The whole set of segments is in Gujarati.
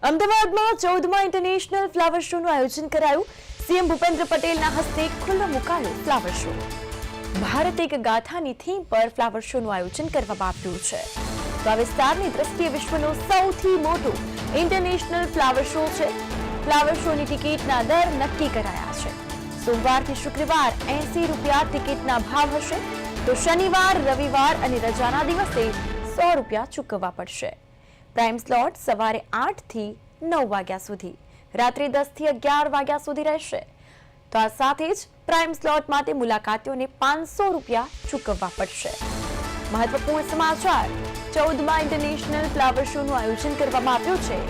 અમદાવાદમાં 14મા ઇન્ટરનેશનલ ફ્લાવર શોનું આયોજન કરાયું। સીએમ ભૂપેન્દ્ર પટેલના હસ્તે ખુલ્લો મુકાયો ફ્લાવર શો। ભારત એક ગાથાની થીમ પર ફ્લાવર શોનું આયોજન કરવામાં આવ્યું છે। તો આ વિસ્તારની દ્રષ્ટિએ વિશ્વનો સૌથી મોટો ઇન્ટરનેશનલ ફ્લાવર શો છે। ફ્લાવર શોની ટિકિટના દર નક્કી કરાયા છે। સોમવારથી શુક્રવાર 80 રૂપિયા ટિકિટના ભાવ હશે, તો શનિવાર, રવિવાર અને રજાના દિવસે 100 રૂપિયા ચૂકવવા પડશે। પ્રાઇમ સ્લોટ સવારે 8 થી 9 વાગ્યા સુધી, રાત્રે 10 થી 11 વાગ્યા સુધી રહેશે। તો આ સાથે જ પ્રાઇમ સ્લોટ માટે મુલાકાતીઓને 500 રૂપિયા ચૂકવવા પડશે। મહત્વપૂર્ણ સમાચાર, 14મા ઇન્ટરનેશનલ ફ્લાવર શોનું આયોજન કરવામાં આવ્યું છે।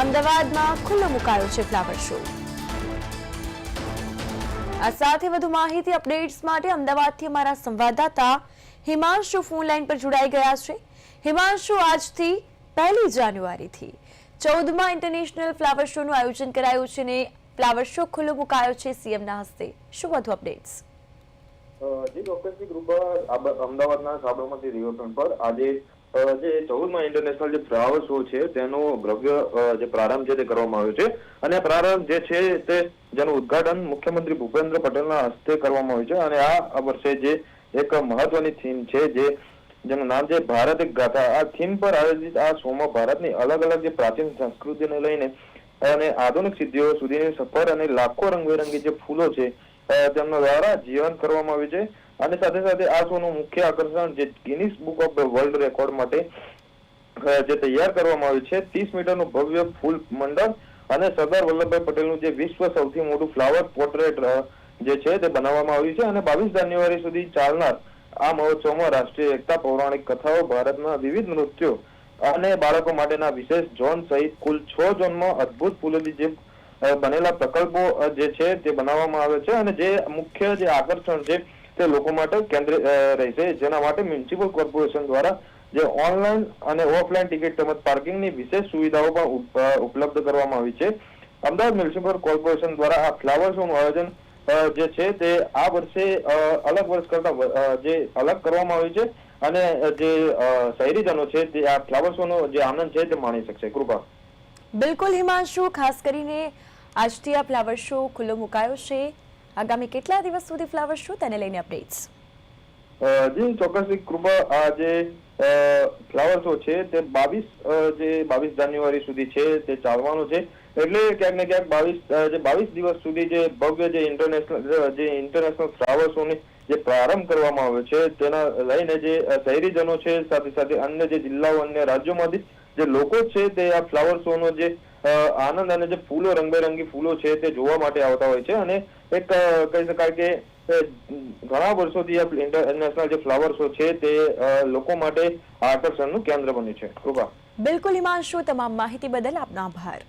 અમદાવાદમાં ખુલ્લો મુકાયો છે ફ્લાવર શો। આ સાથે વધુ માહિતી અપડેટ્સ માટે અમદાવાદથી અમારા સંવાદદાતા હિમાંશુ ફોન લાઈન પર જોડાઈ ગયા છે। હિમાંશુ, આજથી 1 જાન્યુઆરીથી 14મા ઇન્ટરનેશનલ ફ્લાવર શોનું આયોજન કરાયું છે ને ફ્લાવર શો ખુલ્લો મુકાયો છે સીએમના હસ્તે, શું વધુ અપડેટ્સ? જી ચોક્કસથી ગ્રુપ અમદાવાદના સાબરમતી રિવરફ્રન્ટ પર આજે જે 14મા ઇન્ટરનેશનલ જે ફ્લાવર શો છે તેનો ભવ્ય જે પ્રારંભ છે તે કરવામાં આવ્યો છે। અને આ પ્રારંભ જે છે તે જેનું ઉદ્ઘાટન મુખ્યમંત્રી ભૂપેન્દ્ર પટેલના હસ્તે કરવામાં આવ્યું છે। અને આ વર્ષે જે એક મહત્વની થીમ છે જેનું નામ છે ભારત એક ગાથા, આ થીમ પર આયોજિત આ શોમાં ભારતની અલગ અલગ જે પ્રાચીન સંસ્કૃતિને લઈને અને આધુનિક સિદ્ધિઓ સુધીની સફર અને લાખો રંગબેરંગી જે ફૂલો છે તેમના દ્વારા જીવંત કરવામાં આવ્યું છે। અને સાથે સાથે આ શોનું મુખ્ય આકર્ષણ જે Guinness book of world record માટે જે તૈયાર કરવામાં આવ્યું છે, 30 મીટરનું ભવ્ય ફૂલ મંડપ અને સરદાર વલ્લભભાઈ પટેલનું જે વિશ્વ સૌથી મોટું ફ્લાવર પોર્ટ્રેટ જે છે તે બનાવવામાં આવ્યું છે। અને 22 જાન્યુઆરી સુધી ચાલનાર આ મહોત્સવમાં રાષ્ટ્રીય એકતા, પૌરાણિક કથાઓ, ભારતના વિવિધ નૃત્યો અને બાળકો માટેના વિશેષ ઝોન સહિત કુલ 6 ઝોનમાં અદભુત ફૂલોથી જે બનેલા પ્રકલ્પો જે છે તે બનાવવામાં આવે છે। અને જે મુખ્ય જે આકર્ષણ છે તે લોકો માટે કેન્દ્રિત રહેશે, જેના માટે મ્યુનિસિપલ કોર્પોરેશન દ્વારા જે ઓનલાઈન અને ઓફલાઈન ટિકિટ તેમજ પાર્કિંગની વિશેષ સુવિધાઓ પણ ઉપલબ્ધ કરવામાં આવી છે। અમદાવાદ મ્યુનિસિપલ કોર્પોરેશન દ્વારા આ ફ્લાવર શોનું આયોજન જે છે તે આ વર્ષે અલગ વર્ષ કરતા જે અલગ કરવામાં આવ્યું છે। અને જે શહેરીજનો છે તે આ ફ્લાવર શોનો જે આનંદ છે તે માણી શકશે। કૃપા બિલકુલ હિમાંશુ, ખાસ કરીને આજથી આ ફ્લાવર શો ખુલ્લો મુકાયો છે। આગામી કેટલા દિવસ સુધી ફ્લાવર શો, તેને લઈને અપડેટ્સ? જી ચોક્કસથી કૃપા, આ જે ફ્લાવર શો છે તે 22 જાન્યુઆરી સુધી છે તે ચાલવાનો છે। એટલે ક્યાંક ને ક્યાંક 22 દિવસ સુધી જે ભવ્ય જે ઇન્ટરનેશનલ ફ્લાવર શો ની જે પ્રારંભ કરવામાં આવ્યો છે તેના લઈને જે શહેરીજનો છે, સાથે સાથે અન્ય જે જિલ્લાઓ, અન્ય રાજ્યોમાંથી જે લોકો છે તે આ ફ્લાવર શો નો જે આનંદ અને જે ફૂલો, રંગબેરંગી ફૂલો છે તે જોવા માટે આવતા હોય છે। અને એક કહી શકાય કે ઘણા વર્ષોથી આ ઇન્ટરનેશનલ જે ફ્લાવર શો છે તે લોકો માટે આકર્ષણનું કેન્દ્ર બન્યું છે। કૃપા બિલકુલ હિમાંશુ, તમામ માહિતી બદલ આપનો આભાર।